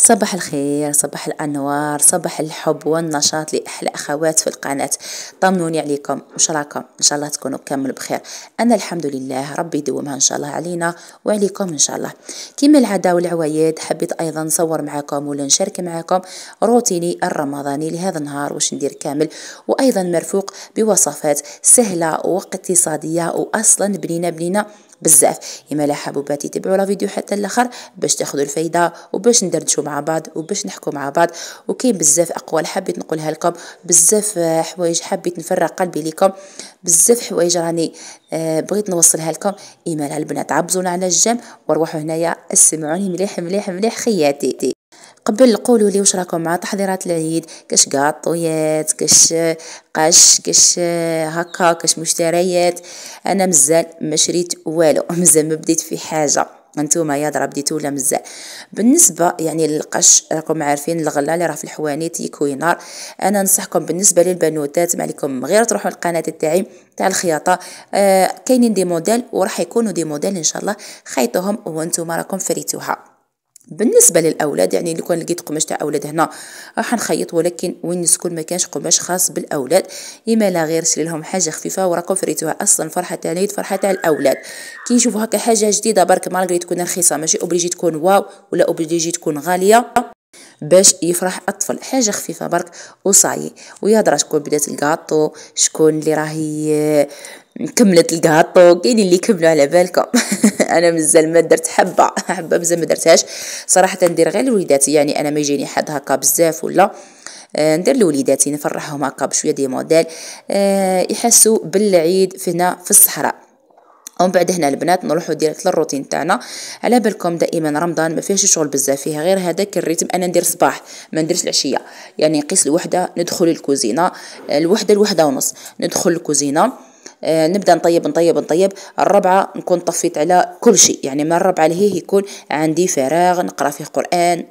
صباح الخير، صباح الأنوار، صباح الحب والنشاط لأحلى أخوات في القناة. طمنوني عليكم، وش راكم؟ إن شاء الله تكونوا كامل بخير. أنا الحمد لله، ربي يدومها إن شاء الله علينا وعليكم إن شاء الله. كما العادة والعوايد حبيت أيضا نصور معكم ولا نشارك معكم روتيني الرمضاني لهذا النهار واش ندير كامل، وأيضا مرفوق بوصفات سهلة واقتصادية وأصلا بنينة بزاف. يما لا حبوباتي تبعوا لا فيديو حتى الاخر باش تاخذوا الفايده وباش ندردشوا مع بعض وباش نحكوا مع بعض. وكاين بزاف اقوال حبيت نقولها لكم، بزاف حوايج حبيت نفرق قلبي لكم، بزاف حوايج راني بغيت نوصلها لكم. ايمالا البنات عبزونا على الجنب وروحوا هنايا اسمعوني مليح مليح مليح خياتي. قبل قولوا لي واش راكم مع تحضيرات العيد، كاش قاطويات، كاش قش، كاش هكا، كاش مشتريات. انا مازال ما شريت والو مازال ما بديت في حاجه. انتوما يا درا بديتوا ولا مازال؟ بالنسبه يعني للقش راكم عارفين الغله اللي راه في الحوانيت يكوي نار. انا ننصحكم بالنسبه للبنوتات ما عليكم غير تروحوا القناه تاعي تاع الخياطه. كاينين دي موديل وراح يكونوا دي موديل ان شاء الله خيطوهم وانتم راكم فريتوها. بالنسبه للاولاد يعني لو كان لقيت قماش تاع اولاد هنا راح نخيط، ولكن وين نسكن ما كانش قماش خاص بالاولاد. اما لا غير شري لهم حاجه خفيفه وراكم فريتوها. اصلا فرحه تاع العيد فرحه تاع الاولاد، كي يشوفوا هكا حاجه جديده برك مالغري تكون رخيصه ماشي اوبليجي تكون واو ولا اوبليجي تكون غاليه باش يفرح الطفل. حاجه خفيفه برك وصاي. ويا درا شكون بدات الكاطو، شكون اللي راهي كملت الكاطو، كاين اللي كملوا على بالكم انا مازال ما درت حبه مازال ما درتهاش صراحه. ندير غير لوليداتي، يعني انا ما يجيني حد هكا بزاف ولا ندير لوليداتي نفرحهم هكا بشويه دي موديل يحسوا بالعيد فينا في الصحراء. ومن بعد هنا البنات نروحوا ديريكت للروتين تاعنا. على بالكم دائما رمضان ما فيهش شغل بزاف، فيها غير هذاك الريتم. انا ندير صباح ما نديرش العشيه، يعني نقيس الوحده ندخل الكوزينه، الوحده ونص ندخل الكوزينه. نبدا نطيب الربعه نكون طفيت على كل شيء، يعني من الربعه لهيه يكون عندي فراغ نقرا فيه قران.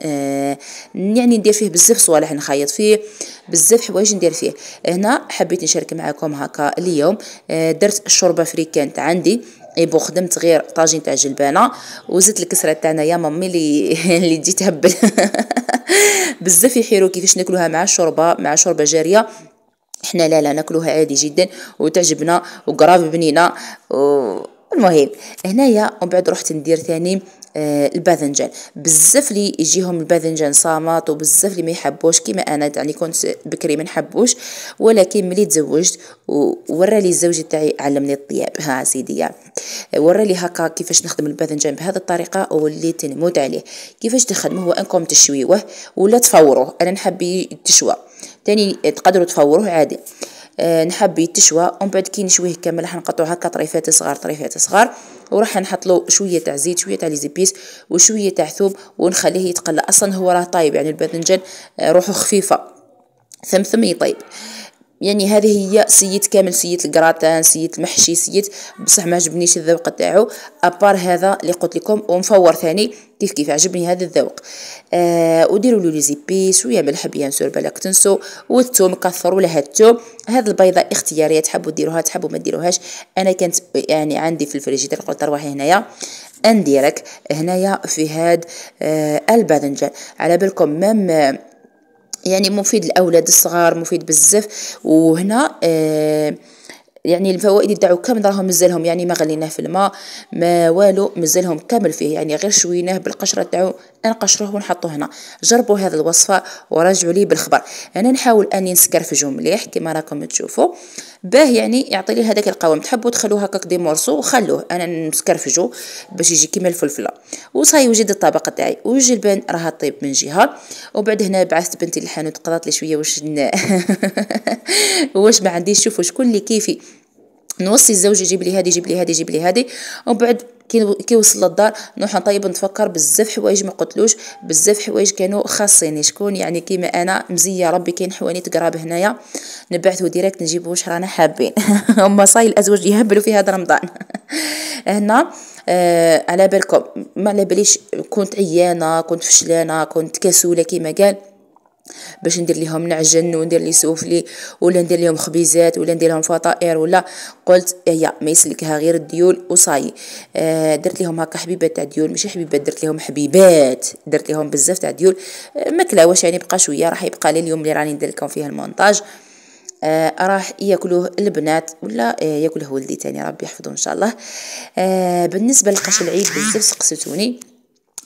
يعني ندير فيه بزاف صوالح، نخيط فيه بزاف حوايج ندير فيه. هنا حبيت نشارك معكم هكا اليوم. درت الشوربه فريكانت عندي ايبو، خدمت غير طاجين تاع جلبانه وزدت الكسره تاعنا يا مامي اللي اللي تجي تهبل بزاف يحيروا كيفاش ناكلوها مع الشوربه، مع شوربه جاريه. احنا لا ناكلوها عادي جدا وتعجبنا وقراب بنينه. المهم هنايا ومن بعد رحت ندير ثاني الباذنجان. بزاف لي يجيهم الباذنجان صامت وبزاف لي ما يحبوش كيما انا، يعني كنت بكري ما نحبوش، ولكن ملي تزوجت ورا لي الزوج تاعي علمني الطياب. ها سيدي ورا لي هكا كيفاش نخدم الباذنجان بهذه الطريقه وليت نموت عليه. كيفاش تخدموه هو انكم تشويوه ولا تفوروه، انا نحب يتشوى تاني تقدروا تفوروه عادي. نحب يتشوى ومن بعد كي نشويه كامل راح نقطعو هكا طريفات صغار وراح نحط له شويه تاع زيت، شويه تاع ليزيبيس وشويه تاع ثوم ونخليه يتقلى. اصلا هو راه طايب يعني الباذنجان روحه خفيفه ثم يطيب. يعني هذه هي سيت كامل، سيت الكراتان، سيت المحشي، سيت بصح ما عجبنيش الذوق تاعو ابار هذا اللي قلت لكم. ومفور ثاني كيف عجبني هذا الذوق. وديروا له لي زيبي شويه ملح بيان سور بالك تنسوا، والثوم كثروا لها الثوم. هذه البيضه اختياريه، تحبوا ديروها تحبوا ما ديروهاش. انا كانت يعني عندي في الفريجيدير قلت روحي هنايا نديرك هنايا في هاد الباذنجان. على بالكم مام يعني مفيد للاولاد الصغار، مفيد بزاف. وهنا يعني الفوائد تاعو كامل راهم مزالهم، يعني ما غليناه في الماء ما والو، مزالهم كامل فيه، يعني غير شويناه بالقشره تاعو نقشروه ونحطوه هنا. جربوا هذه الوصفه وراجعوا لي بالخبر. انا نحاول اني نسكرفجو مليح كما راكم تشوفوا باه يعني يعطي لي هذاك القوام. تحبوا تخلوه هكاك دي مورسو وخلوه، انا نسكرفجو باش يجي كيما الفلفله وصاي. وجد الطبق تاعي والجلبان راها طيب من جهه. وبعد هنا بعثت بنتي للحانوت قضات لي شويه واش ما عنديش. شوفوا شكون اللي كيفي نوصي الزوج يجيب لي هذه يجيب لي هذه. ومن بعد كي وصل للدار نروح نطيب نتفكر بزاف حوايج ما قلتلوش، بزاف حوايج كانوا خاصيني. شكون يعني كيما انا مزيه ربي كاين حوانيت قراب هنايا نبعثوا ديريكت نجيبوا واش رانا حابين هما صاي الازواج يهبلوا في هذا رمضان هنا. على بالكم ما على باليش كنت عيانه، كنت فشلانه، كنت كسوله كيما قال باش ندير ليهم نعجن وندير لي سوفلي ولا ندير ليهم خبيزات ولا ندير لهم فطائر، ولا قلت هي ما يسلكها غير الديول وصاي. درت لهم هكا حبيبات تاع ديول، ماشي حبيبات، درت لهم حبيبات، درت لهم بزاف تاع ديول. ماكله واش يعني بقى شويه، راح يبقى لي اليوم اللي راني ندير لكم فيه المونتاج. راح ياكلوه البنات ولا ياكله ولدي تاني ربي يحفظه ان شاء الله. بالنسبه لقش العيد بزاف سقسيتوني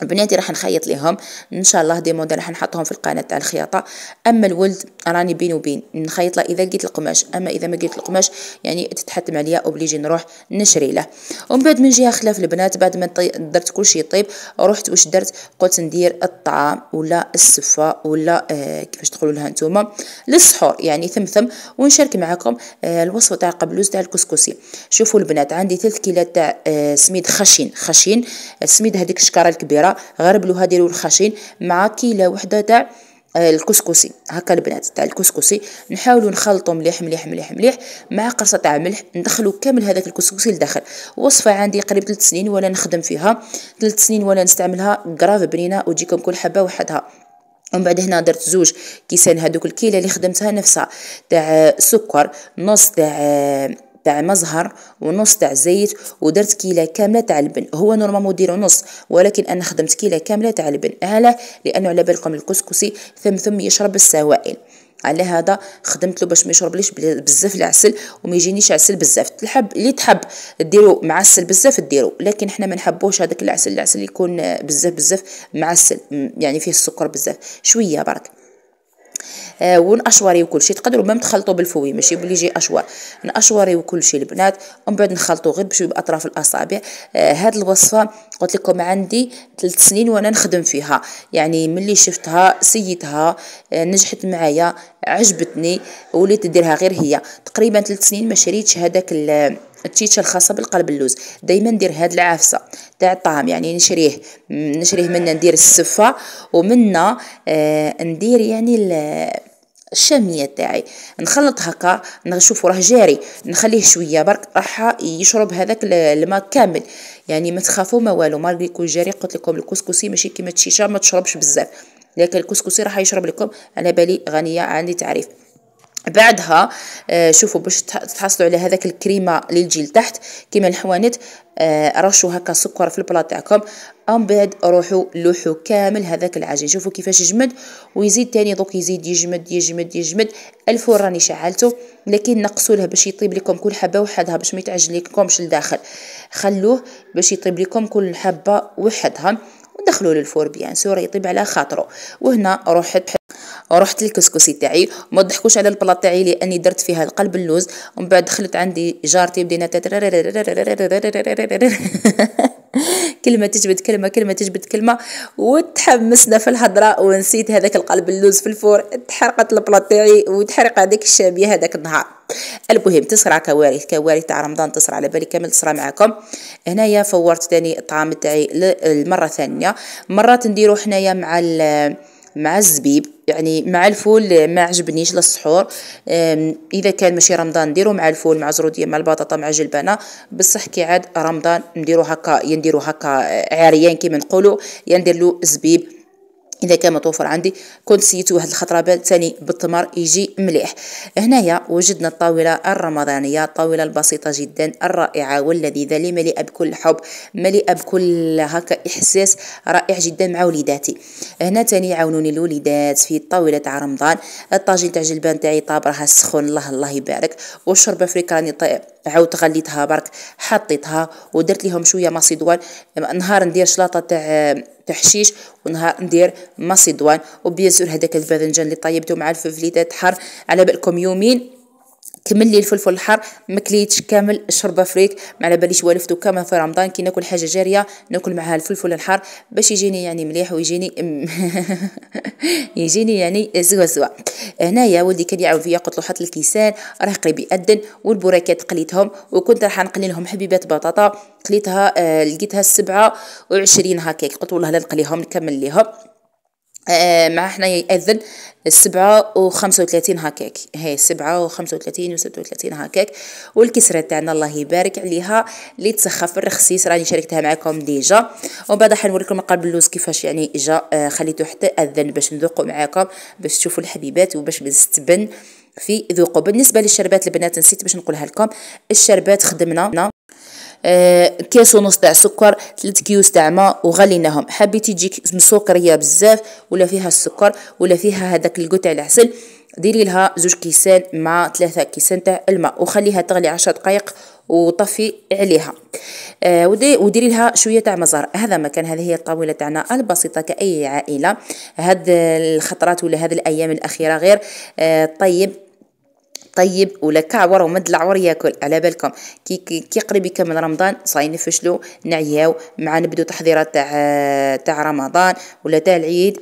بناتي، راح نخيط لهم ان شاء الله دي موديل راح نحطهم في القناه تاع الخياطه. اما الولد راني بين وبين نخيط له اذا لقيت القماش، اما اذا ما لقيت القماش يعني تتحتم عليا اوبليجي نروح نشري له. ومن بعد من جهه خلاف البنات، بعد ما درت كل شيء طيب رحت واش درت، قلت ندير الطعام ولا السفه ولا كيفاش تقولوا لها نتوما للسحور، يعني ثمثم، ونشارك معكم الوصفه تاع القبلوز تاع الكسكسي. شوفوا البنات عندي 3 كيلات تاع سميد خشين سميد هذيك الشكاره الكبيره، غربلوها ديروا الخشين مع كيلة وحده تاع الكسكسي. هكا البنات تاع الكسكسي نحاولوا نخلطوا مليح مليح مليح مليح مع قرصه تاع ملح، ندخلوا كامل هذاك الكسكسي لداخل. وصفه عندي قريب 3 سنين ولا نخدم فيها، 3 سنين ولا نستعملها قراف بنينه وتجيكم كل حبه وحدها. ومن بعد هنا درت 2 كيسان هذوك الكيله اللي خدمتها نفسها تاع سكر، نص تاع مزهر ونص تاع زيت، ودرت كيله كامله تاع اللبن. هو نورمالمون ديروا نص، ولكن انا خدمت كيله كامله تاع اللبن. علاه؟ لانه على بالكم الكسكسي ثم يشرب السوائل، على هذا خدمت له باش ما يشربليش بزاف العسل وما يجينيش عسل بزاف. اللي تحب ديروا معسل بزاف ديروا، لكن احنا ما نحبوش هذاك العسل يكون بزاف معسل، يعني فيه السكر بزاف، شويه برك. ونقشوري وكل شيء، تقدروا ما تخلطوا بالفوي ماشي بلي يجي اشوار، نقشوري وكل شيء البنات، ومن بعد نخلطوا غير بشويه باطراف الاصابع. هاد الوصفه قلت لكم عندي 3 سنين وانا نخدم فيها، يعني ملي شفتها سيتها نجحت معايا عجبتني وليت نديرها غير هي. تقريبا 3 سنين ما شريتش هذاك التيتشه الخاصه بالقلب اللوز. دائما ندير هاد العافسه تاع الطعام، يعني نشريه منا ندير السفه ومنا ندير يعني الشاميه تاعي، نخلط هكا نشوفوا راه جاري، نخليه شويه برك راح يشرب هذاك الماء كامل. يعني ما تخافوا ما والو، ما يكون جاري. قلت لكم الكسكسي ماشي كيما الشيشه ما تشربش بزاف، لكن الكسكسي راح يشرب لكم. على بالي غنيه عندي تعريف. بعدها شوفوا باش تحصلوا على هذاك الكريمه اللي تجي لتحت كيما الحوانت، رشوا هكا سكر في البلاط تاعكم، ومن بعد روحوا لوحوا كامل هذاك العجين. شوفوا كيفاش يجمد ويزيد تاني، دوك يزيد يجمد يجمد يجمد. الفور راني شعلته، لكن نقصوا له باش يطيب لكم كل حبه وحدها باش ما يتعجن لكمش لداخل، خلوه باش يطيب لكم كل حبه وحدها ودخلوا للفور بيان سور يطيب على خاطره. وهنا رحت للكسكسي تاعي، ما تضحكوش على البلاط تاعي لاني درت فيها القلب اللوز. ومن بعد دخلت عندي جارتي بدينا كلمه تجبد كلمه، كلمه تجبد كلمه، وتحمسنا في الهضره ونسيت هذاك القلب اللوز في الفور. تحرقت البلاط تاعي وتحرق هذيك الشابيه هذاك النهار. المهم تصرى كوارث تاع رمضان، تصرى على بالي كامل تصرى معكم. هنايا فورت تاني الطعام تاعي المره ثانيه. مرات نديرو حنايا مع الزبيب، يعني مع الفول ما عجبنيش للسحور. اذا كان ماشي رمضان نديرو مع الفول مع زروديه مع البطاطا مع جلبانه، بصح كي عاد رمضان نديرو هكا عريان كيما نقولوا، ندير له زبيب. اذا كان متوفر عندي كنت سيتو واحد الخطره ثاني بالتمر يجي مليح. هنايا وجدنا الطاوله الرمضانيه، الطاوله البسيطه جدا الرائعه واللذيذه اللي مليئه بكل حب، مليئه بكل هكا احساس رائع جدا مع وليداتي. هنا ثاني يعاونوني الوليدات في الطاوله تاع رمضان. الطاجين تاع جلبان تاعي طابرها سخون، الله يبارك. والشوربه فريك راني عاود غليتها برك، حطيتها ودرت لهم شويه مصيدوان. نهار ندير شلاطه تاع حشيش ونهار ندير مصيدوان. وبيزور هذاك الباذنجان اللي طيبته مع الفلفليتات حار. على بالكم يومين كمل لي الفلفل الحار مكليتش كامل الشوربه فريك، ما على باليش والفتو كامل في رمضان كي ناكل حاجه جاريه ناكل معها الفلفل الحار باش يجيني يعني مليح ويجيني يجيني يعني زوا. هنايا ولدي كان يعاود فيا، قلت له حط الكيسان راه قريب يأذن. والبوراكات قليتهم وكنت راح نقلي لهم حبيبات بطاطا، قليتها لقيتها 27 هكاك، قلت والله لا نقليهم نكمل ليهم. مع حنا يأذن 7:35 هكاك، هاي 7:35 و36 هكاك. والكسرة تاعنا الله يبارك عليها اللي تسخى في الرخسيس راني شاركتها معكم ديجا. ومن بعد حنوريكم قلب اللوز كيفاش يعني جا، خليته حتى أذن باش نذوقوا معاكم باش تشوفوا الحبيبات وباش نستبن في ذوقه. بالنسبه للشربات البنات نسيت باش نقولها لكم. الشربات خدمنا كاس ونص تاع سكر، 3 كيوس تاع ماء وغليناهم. حبيتي تجيك مسكريه بزاف ولا فيها السكر ولا فيها هذاك الكو تاع العسل، ديري لها 2 كيسان مع 3 كيسان تاع الماء وخليها تغلي 10 دقائق وطفي عليها. وديري لها شويه تاع مزار. هذا مكان، هذه هي الطاوله تاعنا البسيطه كاي عائله. هاد الخطرات ولا هذه الايام الاخيره غير طيب ولا كعور ومد العور ياكل. على بالكم كي قريب يكمل رمضان صاي نفشلو نعياو مع نبدو تحضيرات تاع رمضان ولا تاع العيد.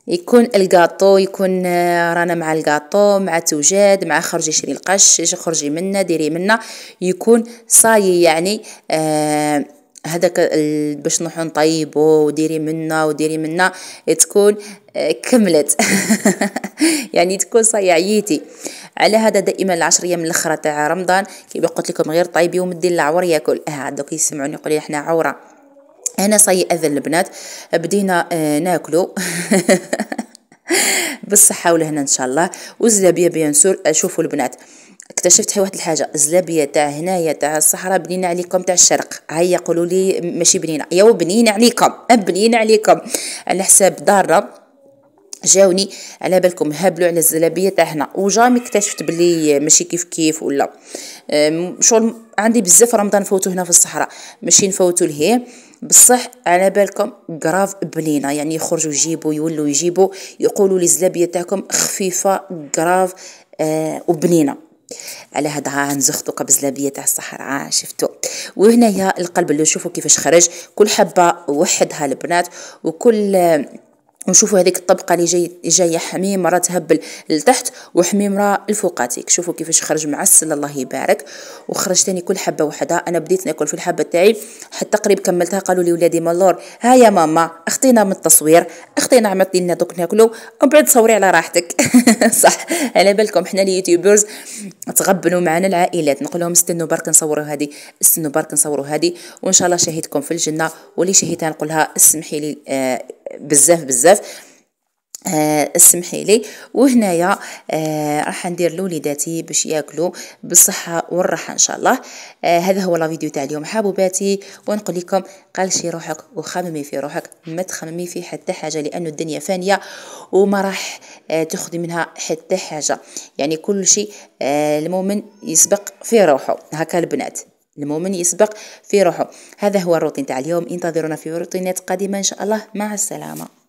يكون الكاطو، يكون رانا مع الكاطو مع توجاد مع خرجي شري القش خرجي منا ديري منا، يكون صاي يعني هذاك باش نروحو نطيبو وديري منا تكون كملت يعني تكون صاي عييتي. على هذا دائما العشر ايام الاخرى تاع رمضان كيما قلت لكم غير طيبي ومدي العور ياكل. دوك يسمعوني يقولوا احنا عوره. انا صاي اذن البنات بدينا ناكلو بالصحه والهنا ان شاء الله. والزلابيه بيان سور. شوفوا البنات اكتشفت واحد الحاجه، الزلابيه تاع هنايا تاع الصحراء بنينه عليكم تاع الشرق. هيا قولوا لي ماشي بنينه، يا بنينه عليكم بنينه عليكم. على حساب دارنا جاوني على بالكم هبلوا على الزلابيه تاع هنا وجامي اكتشفت بلي ماشي كيف ولا شغل. عندي بزاف رمضان فوتو هنا في الصحراء ماشي نفوتو لهيه بصح. على بالكم قراف بنينه يعني يخرجوا يجيبوا يولوا يجيبوا يقولوا لي الزلابيه تاعكم خفيفه قراف وبنينه. على هذا نزختو بزلابيه تاع الصحراء شفتوا. وهنايا القلب اللي شوفوا كيفاش خرج كل حبه وحدها البنات وكل ونشوفوا هذيك الطبقه اللي جايه حميمه راه تهبل لتحت وحميمه الفوقاتيك. شوفوا كيفاش خرج معسل الله يبارك. وخرج تاني كل حبه وحدها. انا بديت ناكل في الحبه تاعي حتى قريب كملتها. قالوا لي ولادي مالور ها يا ماما اختينا من التصوير، اختينا عملتي لنا دوك ناكلو ومن بعد صوري على راحتك صح. على بالكم حنا اليوتيوبرز تغبنوا معنا العائلات نقول لهم استنوا برك نصوروا هذه استنوا برك نصوروا هذه وان شاء الله شهيدكم في الجنه. واللي شهيتها نقولها اسمحي لي بزاف اسمحي لي. وهنايا راح ندير لوليداتي باش ياكلوا بالصحه والراحه ان شاء الله. هذا هو الفيديو تاع اليوم حبوباتي. ونقول لكم قالشي روحك وخممي في روحك، ما تخممي في حتى حاجه لانه الدنيا فانيه وما راح تاخذي منها حتى حاجه. يعني كل شيء المؤمن يسبق في روحه هكا البنات، المؤمن يسبق في روحه. هذا هو الروتين تاع اليوم. انتظرونا في روتينات قادمه ان شاء الله. مع السلامه.